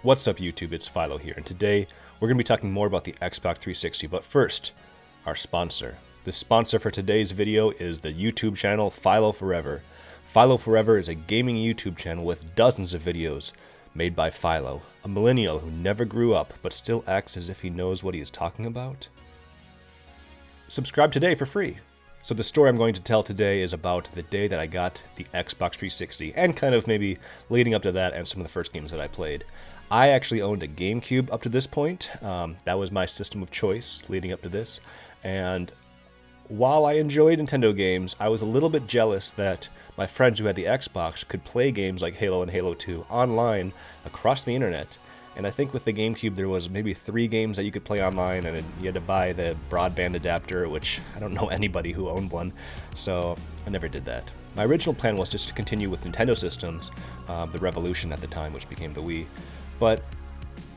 What's up YouTube, it's Philo here, and today we're going to be talking more about the Xbox 360, but first, our sponsor. The sponsor for today's video is the YouTube channel Philo Forever. Philo Forever is a gaming YouTube channel with dozens of videos made by Philo, a millennial who never grew up but still acts as if he knows what he is talking about. Subscribe today for free. So the story I'm going to tell today is about the day that I got the Xbox 360, and kind of maybe leading up to that and some of the first games that I played. I actually owned a GameCube up to this point. That was my system of choice leading up to this. And while I enjoyed Nintendo games, I was a little bit jealous that my friends who had the Xbox could play games like Halo and Halo 2 online across the internet. And I think with the GameCube there was maybe 3 games that you could play online, and you had to buy the broadband adapter, which I don't know anybody who owned one, so I never did that. My original plan was just to continue with Nintendo systems, the Revolution at the time, which became the Wii. But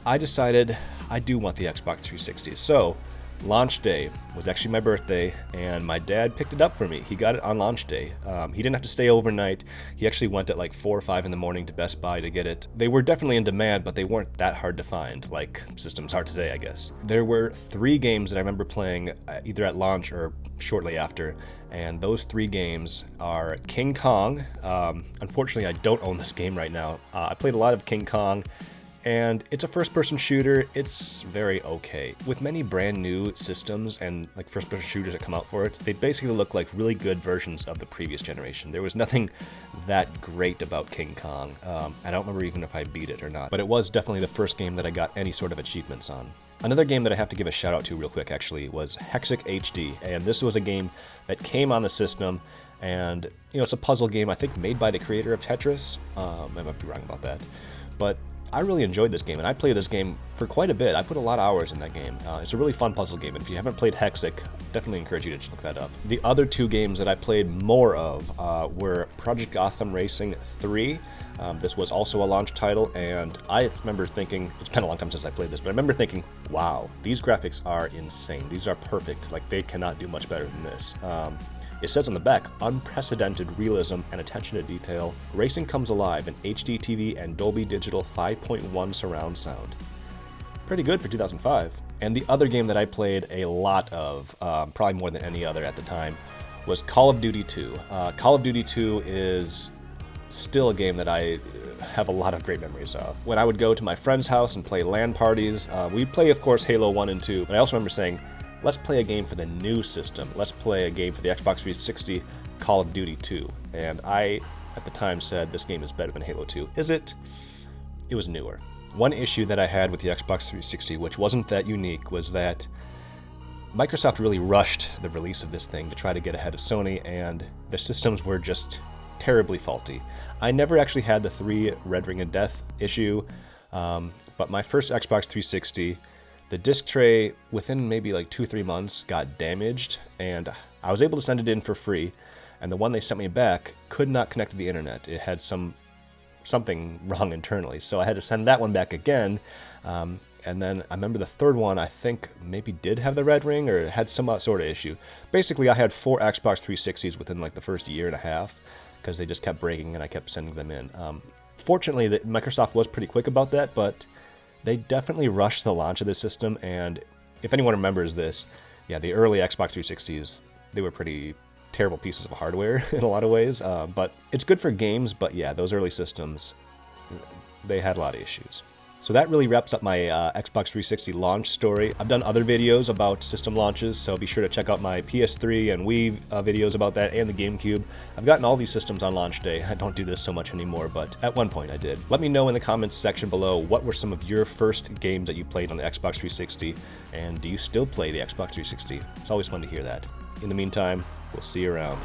I decided I do want the Xbox 360. So launch day was actually my birthday, and my dad picked it up for me. He got it on launch day. He didn't have to stay overnight. He actually went at like 4 or 5 in the morning to Best Buy to get it. They were definitely in demand, but they weren't that hard to find, like systems are today, I guess. There were 3 games that I remember playing either at launch or shortly after, and those 3 games are King Kong. Unfortunately, I don't own this game right now. I played a lot of King Kong, and it's a first-person shooter. It's very okay. With many brand new systems and like first-person shooters that come out for it, they basically look like really good versions of the previous generation. There was nothing that great about King Kong. I don't remember even if I beat it or not, but it was definitely the first game that I got any sort of achievements on. Another game that I have to give a shout out to real quick actually was Hexic HD, and this was a game that came on the system, and you know, it's a puzzle game I think made by the creator of Tetris. I might be wrong about that, but I really enjoyed this game, and I played this game for quite a bit. I put a lot of hours in that game. It's a really fun puzzle game, and if you haven't played Hexic, definitely encourage you to look that up. The other 2 games that I played more of were Project Gotham Racing 3. This was also a launch title, and I remember thinking, it's been a long time since I played this, but I remember thinking, wow, these graphics are insane. These are perfect. Like, they cannot do much better than this. It says on the back, unprecedented realism and attention to detail. Racing comes alive in HD TV and Dolby Digital 5.1 surround sound. Pretty good for 2005. And the other game that I played a lot of, probably more than any other at the time, was Call of Duty 2. Call of Duty 2 is still a game that I have a lot of great memories of. When I would go to my friend's house and play LAN parties, we'd play, of course, Halo 1 and 2, but I also remember saying, let's play a game for the new system. Let's play a game for the Xbox 360, Call of Duty 2. And I, at the time, said this game is better than Halo 2. Is it? It was newer. One issue that I had with the Xbox 360, which wasn't that unique, was that Microsoft really rushed the release of this thing to try to get ahead of Sony, and the systems were just terribly faulty. I never actually had the 3 Red Ring of Death issue, but my first Xbox 360, the disc tray, within maybe like 2-3 months, got damaged, and I was able to send it in for free, and the one they sent me back could not connect to the internet. It had something wrong internally, so I had to send that one back again, and then I remember the 3rd one, I think maybe did have the red ring, or had some sort of issue. Basically, I had 4 Xbox 360s within like the first year and a half, because they just kept breaking and I kept sending them in. Fortunately, Microsoft was pretty quick about that, but they definitely rushed the launch of this system, and if anyone remembers this, yeah, the early Xbox 360s, they were pretty terrible pieces of hardware in a lot of ways, but it's good for games, but yeah, those early systems, they had a lot of issues. So that really wraps up my Xbox 360 launch story. I've done other videos about system launches, so be sure to check out my PS3 and Wii videos about that, and the GameCube. I've gotten all these systems on launch day. I don't do this so much anymore, but at one point I did. Let me know in the comments section below what were some of your first games that you played on the Xbox 360, and do you still play the Xbox 360? It's always fun to hear that. In the meantime, we'll see you around.